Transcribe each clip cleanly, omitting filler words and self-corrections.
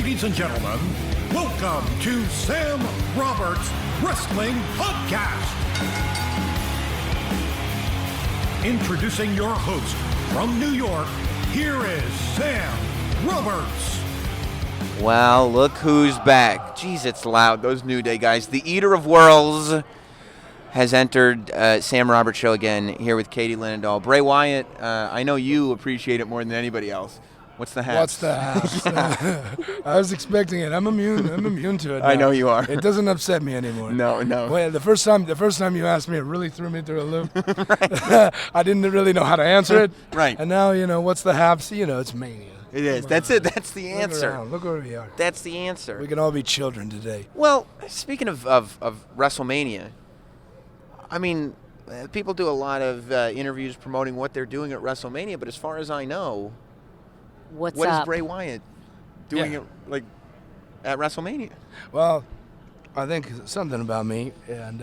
Ladies and gentlemen, welcome to Sam Roberts Wrestling Podcast. Introducing your host from New York, here is Sam Roberts. Well, look who's back. Jeez, it's loud. Those New Day guys. The Eater of Worlds has entered Sam Roberts Show again, here with Katie Linendoll. Bray Wyatt, I know you appreciate it more than anybody else. What's the haps? What's the haps? I was expecting it. I'm immune to it now. I know you are. It doesn't upset me anymore. No. Well, the first time you asked me, it really threw me through a loop. Right. I didn't really know how to answer it. Right. And now, what's the haps? It's mania. It is. That's it. That's the answer. Look where we are. That's the answer. We can all be children today. Well, speaking of WrestleMania, I mean, people do a lot of interviews promoting what they're doing at WrestleMania, but as far as I know, what is Bray Wyatt doing at WrestleMania? Well, I think something about me, and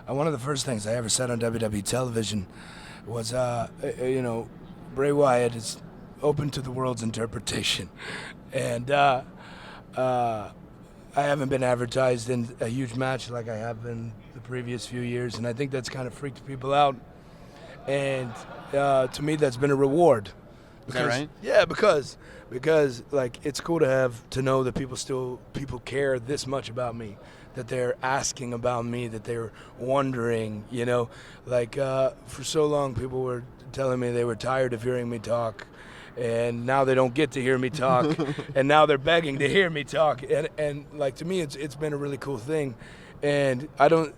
one of the first things I ever said on WWE television was, Bray Wyatt is open to the world's interpretation, and I haven't been advertised in a huge match like I have been the previous few years, and I think that's kind of freaked people out, and to me that's been a reward. Is that right? Yeah, because it's cool to know that people care this much about me, that they're asking about me, that they're wondering, for so long people were telling me they were tired of hearing me talk, and now they don't get to hear me talk, and now they're begging to hear me talk, and to me it's been a really cool thing, and I don't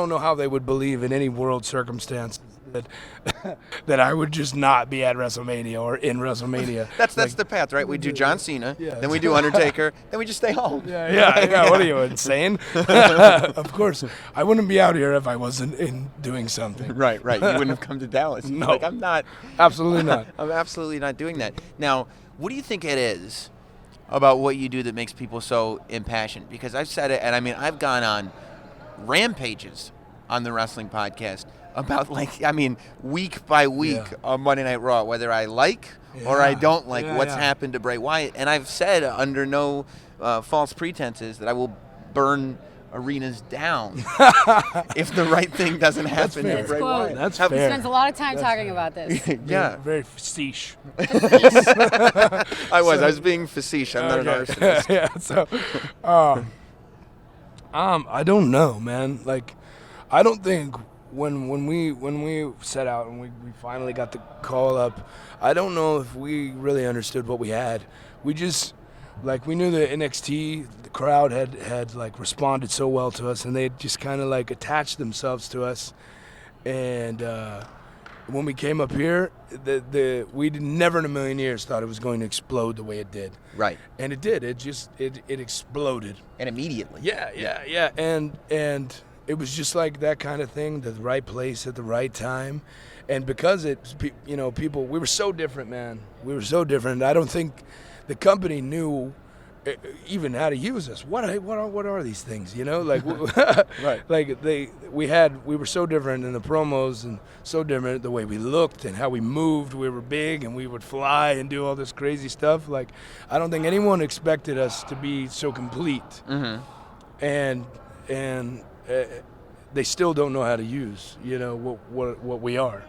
know how they would believe in any world circumstance that I would just not be at WrestleMania or in WrestleMania. That's the path, right? We do John Cena, then we do Undertaker, then we just stay home. Yeah. What are you, insane? Of course, I wouldn't be out here if I wasn't doing something. Right. You wouldn't have come to Dallas. No, I'm not. Absolutely not. I'm absolutely not doing that. Now, what do you think it is about what you do that makes people so impassioned? Because I've said it, and I mean, I've gone on rampages on the wrestling podcast about week by week on Monday Night Raw, whether I like or I don't like what's happened to Bray Wyatt. And I've said under no false pretenses that I will burn arenas down if the right thing doesn't happen to Bray Wyatt. That's He fair. spends a lot of time talking about this. Yeah. Very facetious. I was being facetious. I'm not an arsonist. Yeah, so I don't know, man. I don't think when we set out and we finally got the call up, I don't know if we really understood what we had. We just we knew the NXT, the crowd had responded so well to us, and they just kind of attached themselves to us. And when we came up here, we never in a million years thought it was going to explode the way it did. Right. And it did. It exploded. And immediately. Yeah. And it was just that kind of thing, the right place at the right time. And because people, we were so different, man. We were so different. I don't think the company knew even how to use us. What are these things, Right. We were so different in the promos and so different the way we looked and how we moved. We were big and we would fly and do all this crazy stuff. I don't think anyone expected us to be so complete. Mm-hmm. And they still don't know how to use, what we are.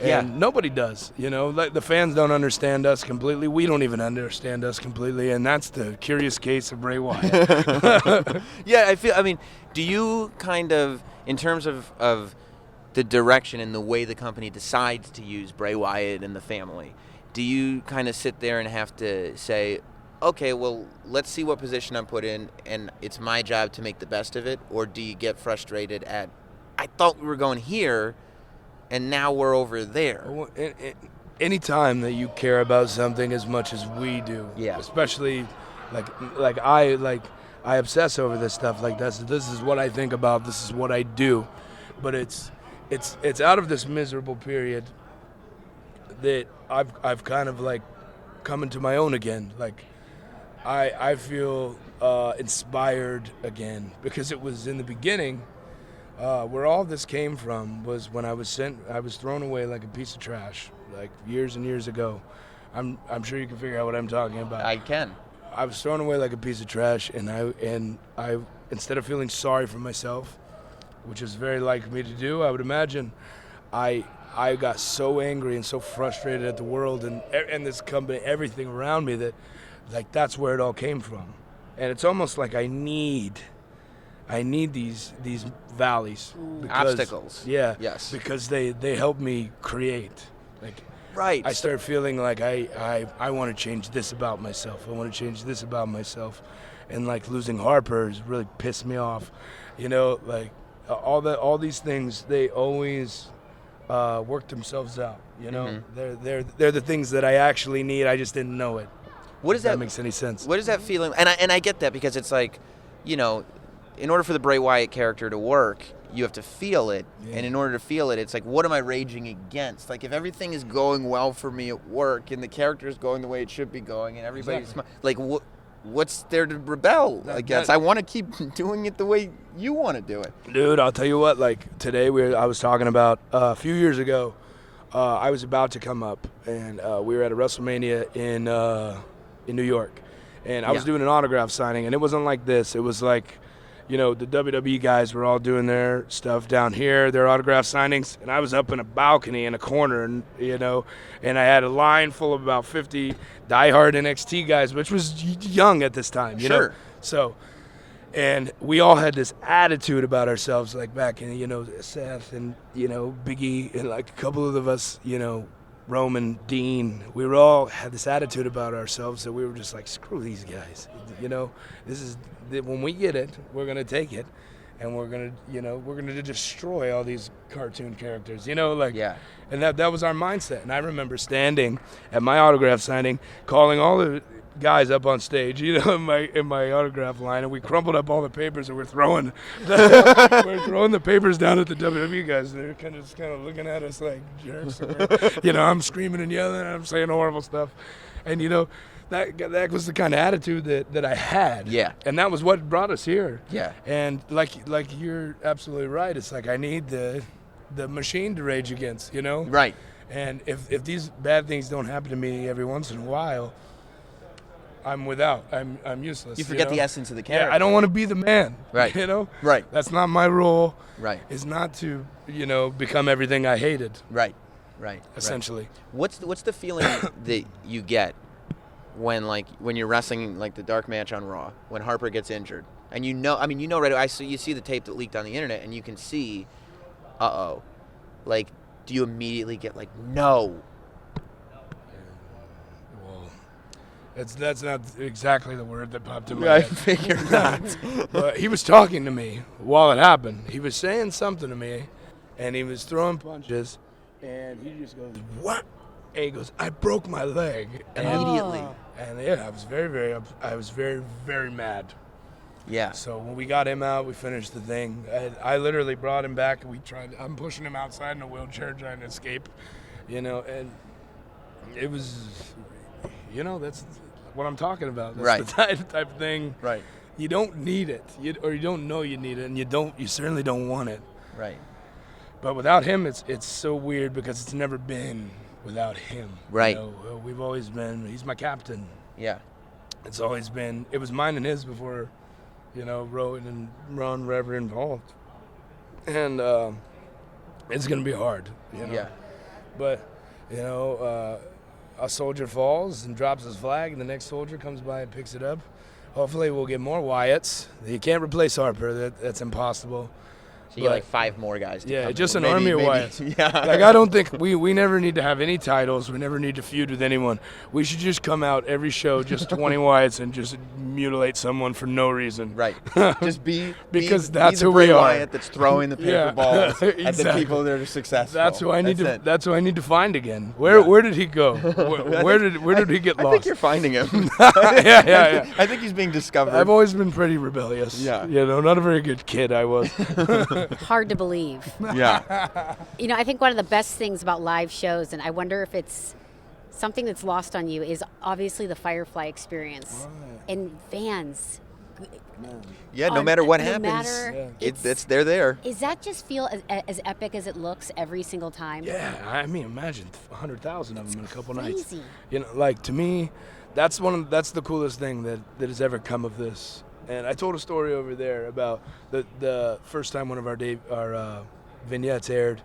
Yeah. And nobody does, the fans don't understand us completely. We don't even understand us completely. And that's the curious case of Bray Wyatt. Yeah, do you kind of, in terms of the direction and the way the company decides to use Bray Wyatt and the family, do you kind of sit there and have to say, okay, well, let's see what position I'm put in, and it's my job to make the best of it? Or do you get frustrated at, I thought we were going here, and now we're over there? Any time that you care about something as much as we do, especially I obsess over this stuff like this. This is what I think about. This is what I do. But it's out of this miserable period that I've kind of come into my own again. I feel inspired again, because it was in the beginning. Where all this came from was when I was thrown away like a piece of trash, years and years ago. I'm sure you can figure out what I'm talking about. I can. I was thrown away like a piece of trash, and I instead of feeling sorry for myself, which is very like me to do, I would imagine, I got so angry and so frustrated at the world and this company, everything around me, that like that's where it all came from. And it's almost like I need these valleys, because, obstacles. Yeah. Yes. Because they help me create. Like, Right. I start feeling like I want to change this about myself. I want to change this about myself. And like losing Harper has really pissed me off. You know, like all these things, they always work themselves out. You know, they're the things that I actually need. I just didn't know it. What does that makes any sense? What is that feeling? And I get that, because it's like, you know, in order for the Bray Wyatt character to work, you have to feel it. Yeah. And in order to feel it, it's like, what am I raging against? Like, if everything is going well for me at work and the character is going the way it should be going and everybody's like, what's there to rebel against? I want to keep doing it the way you want to do it. Dude, I'll tell you what, like today I was talking about a few years ago, I was about to come up, and we were at a Wrestlemania in New York, and I was doing an autograph signing, and it wasn't like this. It was like, you know, the WWE guys were all doing their stuff down here, their autograph signings, and I was up in a balcony in a corner, and you know, and I had a line full of about 50 diehard NXT guys, which was young at this time, you know. So, and we all had this attitude about ourselves, like back in, you know, Seth and, you know, Big E and like a couple of us, you know, Roman, Dean, we were all had this attitude about ourselves that we were just like, screw these guys, you know, this is, when we get it, we're going to take it, and we're going to, you know, we're going to destroy all these cartoon characters, you know, like, and that was our mindset. And I remember standing at my autograph signing, calling all the guys up on stage, you know, in my autograph line, and we crumpled up all the papers, and we're throwing the papers down at the WWE guys. They're kind of looking at us like jerks. You know, I'm screaming and yelling, and I'm saying horrible stuff, and you know, that was the kind of attitude that I had. Yeah. And that was what brought us here. Yeah. And like you're absolutely right. It's like I need the machine to rage against, you know? Right. And if these bad things don't happen to me every once in a while, I'm useless. You forget the essence of the character. Yeah, I don't want to be the man. Right. You know? Right. That's not my role. Right. It's not to, you know, become everything I hated. Right. Right. Essentially. Right. What's the feeling that you get when you're wrestling like the dark match on Raw, when Harper gets injured, and you know right away, you see the tape that leaked on the internet, and you can see, like, do you immediately get like, no? Well, that's not exactly the word that popped in my head. I figured not. But he was talking to me while it happened. He was saying something to me, and he was throwing punches, and he just goes, what? And he goes, I broke my leg. Immediately. And yeah, I was very, very mad. Yeah. So when we got him out, we finished the thing. I literally brought him back, and I'm pushing him outside in a wheelchair trying to escape, you know, and it was, you know, that's what I'm talking about. That's the type of thing. Right. You don't need it, or you don't know you need it, and you certainly don't want it. Right. But without him, it's so weird, because it's never been without him. Right. You know, we've always been, he's my captain. Yeah. It's always been, it was mine and his before, you know, Rowan and Ron were ever involved. And it's going to be hard, you know. Yeah. But, you know, a soldier falls and drops his flag, and the next soldier comes by and picks it up. Hopefully we'll get more Wyatts. You can't replace Harper. That's impossible. So you get like 5 more guys. Yeah, just an army of Wyatts. Yeah. Like, I don't think we never need to have any titles. We never need to feud with anyone. We should just come out every show, just 20 Wyatts, and just mutilate someone for no reason. Right. Just because that's who Bray we are. Wyatt that's throwing the paper balls at the people that are successful. That's who I need to. That's who I need to find again. Where did he go? Where did he get lost? I think you're finding him. Yeah. I think he's being discovered. I've always been pretty rebellious. Yeah. You know, not a very good kid I was. Hard to believe. Yeah. You know, I think one of the best things about live shows, and I wonder if it's something that's lost on you, is obviously the Firefly experience. Right. And fans. Yeah, no matter what happens, they're there. Does that just feel as epic as it looks every single time? Yeah, I mean, imagine 100,000 of them in a couple nights. You know, like, to me, that's the coolest thing that has ever come of this. And I told a story over there about the first time one of our vignettes aired.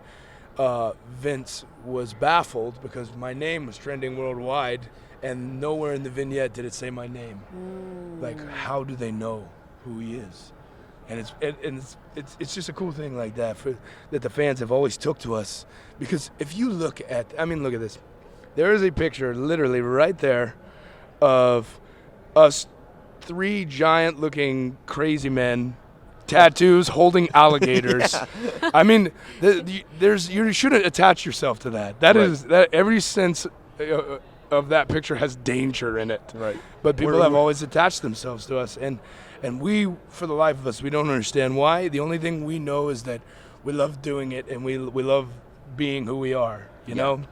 Vince was baffled because my name was trending worldwide, and nowhere in the vignette did it say my name. Like, how do they know who he is? And it's just a cool thing like that that the fans have always took to us. Because if you look at this. There is a picture literally right there of us 3 giant-looking crazy men, tattoos, holding alligators. Yeah. I mean, you shouldn't attach yourself to that. That every sense of that picture has danger in it. Right. But people have always attached themselves to us, and we, for the life of us, we don't understand why. The only thing we know is that we love doing it, and we love being who we are. You know.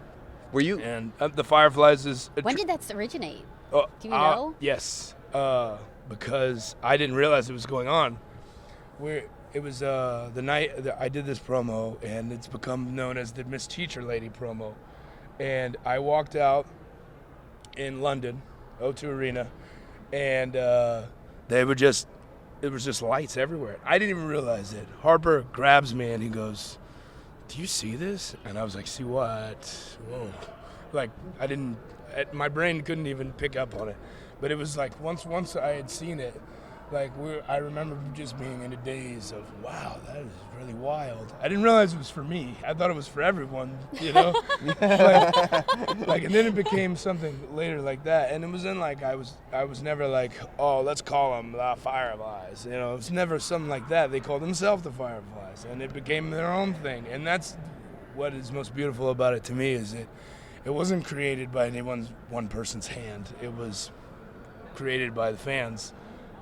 Were you? And the Fireflies is. When did that originate? Do you know? Yes. Because I didn't realize it was going on. It was the night that I did this promo, and it's become known as the Miss Teacher Lady promo. And I walked out in London, O2 Arena, and it was just lights everywhere. I didn't even realize it. Harper grabs me and he goes, "Do you see this?" And I was like, "See what?" Whoa. Like, my brain couldn't even pick up on it. But it was like once I had seen it, like I remember just being in a daze of, wow, that is really wild. I didn't realize it was for me. I thought it was for everyone, you know? like, and then it became something later like that. And it was in like, I was never like, oh, let's call them the Fireflies. You know, it was never something like that. They called themselves the Fireflies, and it became their own thing. And that's what is most beautiful about it to me, is it wasn't created by one person's hand. It was created by the fans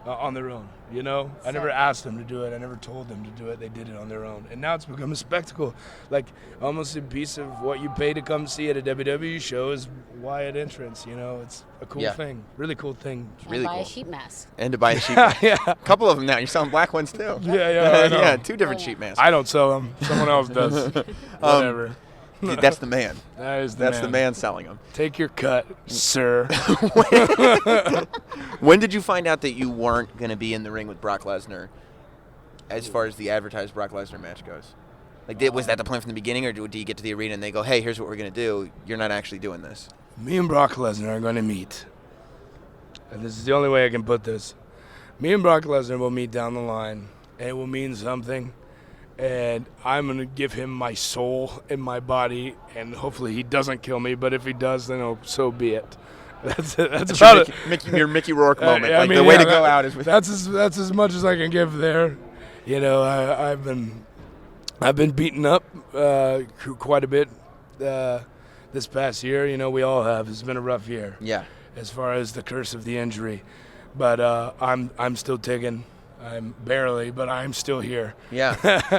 on their own, you know? I never asked them to do it. I never told them to do it. They did it on their own. And now it's become a spectacle. Like, almost a piece of what you pay to come see at a WWE show is Wyatt entrance, you know? It's a cool thing. Really cool thing. It's really cool. And buy a sheep mask. And to buy a sheep mask. Yeah. A couple of them now. You're selling black ones, too. Yeah, I know. Yeah, 2 different sheep masks. I don't sell them. Someone else does. Whatever. That's the man. That's the man selling them. Take your cut, sir. When did you find out that you weren't going to be in the ring with Brock Lesnar as far as the advertised Brock Lesnar match goes? Like, was that the plan from the beginning, or do you get to the arena and they go, hey, here's what we're going to do. You're not actually doing this. Me and Brock Lesnar are going to meet. And this is the only way I can put this. Me and Brock Lesnar will meet down the line, and it will mean something. And I'm going to give him my soul and my body, and hopefully he doesn't kill me, but if he does, then so be it. That's about your Mickey Rourke moment. The way to go out is with that's as much as I can give there. You know, I've been beaten up quite a bit this past year. You know, we all have. It's been a rough year. Yeah. As far as the curse of the injury, but I'm still ticking. I'm barely, but I'm still here. Yeah.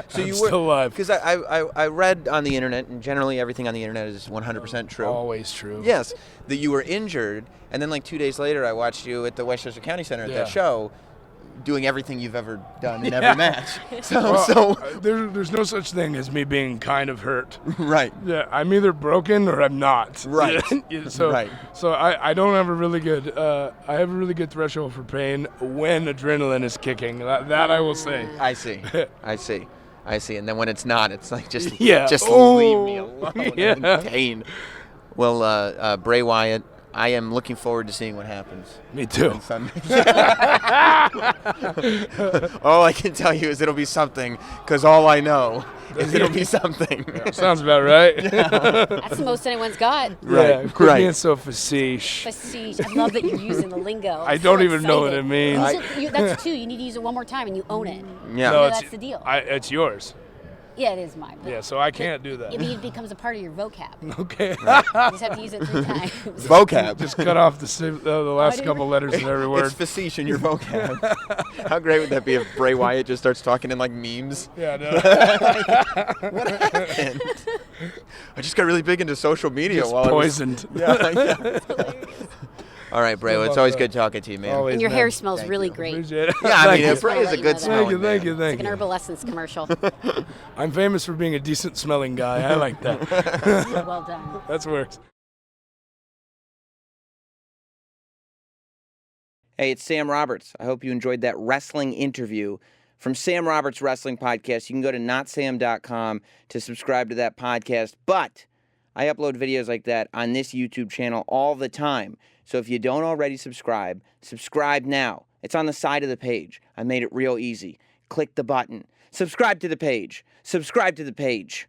So I'm still alive. Because I read on the internet, and generally everything on the internet is 100% true. Always true. Yes, that you were injured, and then like 2 days later, I watched you at the Westchester County Center at that show, doing everything you've ever done in every match. There's no such thing as me being kind of hurt. Right. Yeah, I'm either broken or I'm not. Right. So I don't have a really good I have a really good threshold for pain when adrenaline is kicking. That I will say. I see. And then when it's not, it's like just leave me alone. Yeah. I'm in pain. Well, Bray Wyatt, I am looking forward to seeing what happens. Me too. On Sunday. All I can tell you is it'll be something, because all I know is it'll be something. Yeah, sounds about right. That's the most anyone's got. Right. Quit being so facetious. Facetious. I love that you're using the lingo. I don't even know what it means. That's 2. You need to use it one more time, and you own it. Yeah. No, that's the deal. It's yours. Yeah, it is mine. Yeah, so I can't do that. It becomes a part of your vocab. Okay. You just have to use it 3 times. Vocab. Just cut off the last couple letters in every word. It's facetious in your vocab. How great would that be if Bray Wyatt just starts talking in like memes? Yeah, no. What happened? I just got really big into social media Just while poisoned. Yeah. All right, Bray. Well, it's always good talking to you, man. Always, And your man. hair smells Thank really you. great. Appreciate it. Yeah, I mean, Thank Bray you. is a good smelling man. Thank you. It's like an Herbal Essence commercial. I'm famous for being a decent smelling guy. I like that. Well done. That works. Hey, it's Sam Roberts. I hope you enjoyed that wrestling interview from Sam Roberts Wrestling Podcast. You can go to notsam.com to subscribe to that podcast. But I upload videos like that on this YouTube channel all the time. So if you don't already subscribe, subscribe now. It's on the side of the page. I made it real easy. Click the button. Subscribe to the page. Subscribe to the page.